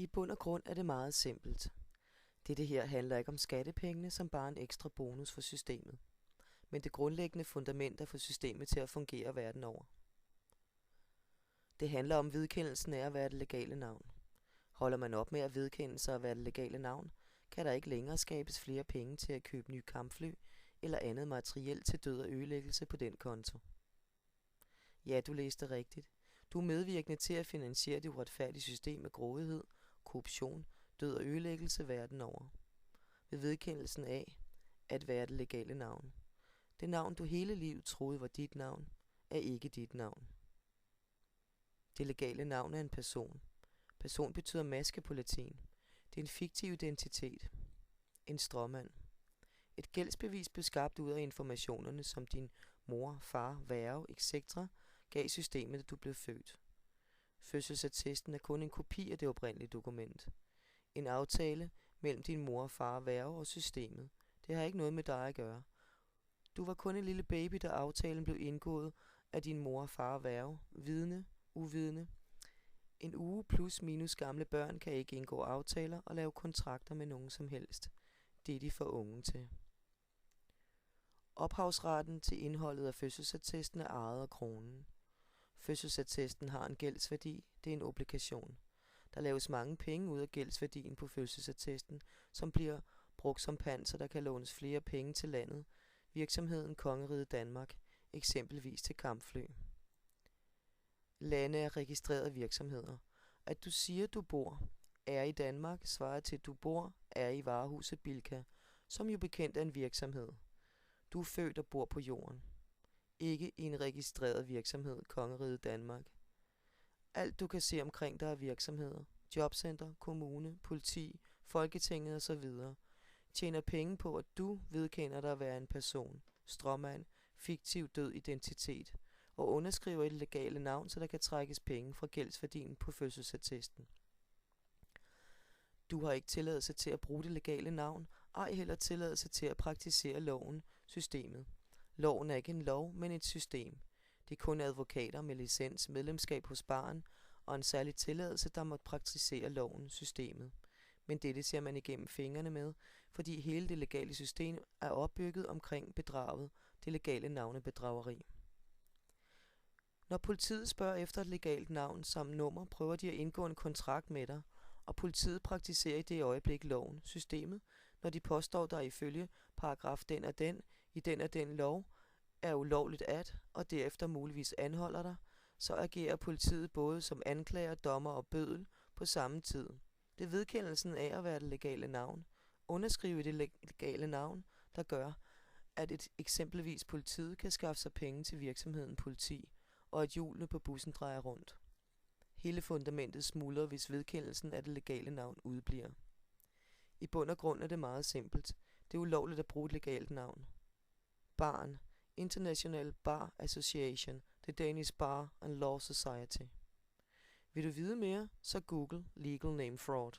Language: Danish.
I bund og grund er det meget simpelt. Dette her handler ikke om skattepengene som bare en ekstra bonus for systemet, men det grundlæggende fundament for systemet til at fungere verden over. Det handler om vedkendelsen af at være det legale navn. Holder man op med at vedkende sig at være det legale navn, kan der ikke længere skabes flere penge til at købe nye kampfly eller andet materiel til død og ødelæggelse på den konto. Ja, du læste rigtigt. Du er medvirkende til at finansiere det uretfærdige system med grådighed, korruption, død og ødelæggelse verden over. Ved vedkendelsen af at være det legale navn. Det navn, du hele livet troede var dit navn, er ikke dit navn. Det legale navn er en person. Person betyder maske på latin. Det er en fiktiv identitet. En stråmand. Et gældsbevis blev skabt ud af informationerne, som din mor, far, værge, etc. gav systemet, da du blev født. Fødselsattesten er kun en kopi af det oprindelige dokument. En aftale mellem din mor, far, værge og systemet. Det har ikke noget med dig at gøre. Du var kun en lille baby, da aftalen blev indgået af din mor, far og værge. Vidne, uvidende. En uge plus minus gamle børn kan ikke indgå aftaler og lave kontrakter med nogen som helst. Det er de for unge til. Ophavsretten til indholdet af fødselsattesten er ejet af kronen. Fødselsattesten har en gældsværdi, det er en obligation. Der laves mange penge ud af gældsværdien på fødselsattesten, som bliver brugt som pant, så der kan lånes flere penge til landet, virksomheden Kongeriget Danmark, eksempelvis til kampfly. Lande er registrerede virksomheder. At du siger, du bor, er i Danmark, svarer til du bor, er i varehuset Bilka, som jo bekendt er en virksomhed. Du er født og bor på jorden. Ikke i en registreret virksomhed, Kongeriget Danmark. Alt du kan se omkring dig er virksomheder, jobcenter, kommune, politi, Folketinget osv. tjener penge på, at du vedkender dig at være en person, stråmand, fiktiv død identitet, og underskriver et legale navn, så der kan trækkes penge fra gældsværdien på fødselsattesten. Du har ikke tilladelse til at bruge det legale navn, ej heller tilladelse til at praktisere loven, systemet. Loven er ikke en lov, men et system. Det er kun advokater med licens, medlemskab hos baren og en særlig tilladelse, der måtte praktisere loven, systemet. Men dette ser man igennem fingrene med, fordi hele det legale system er opbygget omkring bedraget, det legale navnebedrageri. Når politiet spørger efter et legalt navn samt nummer, prøver de at indgå en kontrakt med dig, og politiet praktiserer i det øjeblik loven, systemet, når de påstår dig ifølge paragraf den og den, i den og den lov, er ulovligt og derefter muligvis anholder dig, så agerer politiet både som anklager, dommer og bøddel på samme tid. Det er vedkendelsen af at være det legale navn, underskrive det legale navn, der gør, at et eksempelvis politiet kan skaffe sig penge til virksomheden politi, og at hjulene på bussen drejer rundt. Hele fundamentet smuldrer, hvis vedkendelsen af det legale navn udbliver. I bund og grund er det meget simpelt. Det er ulovligt at bruge et legalt navn. Barn, International Bar Association, The Danish Bar and Law Society. Vil du vide mere, så Google Legal Name Fraud.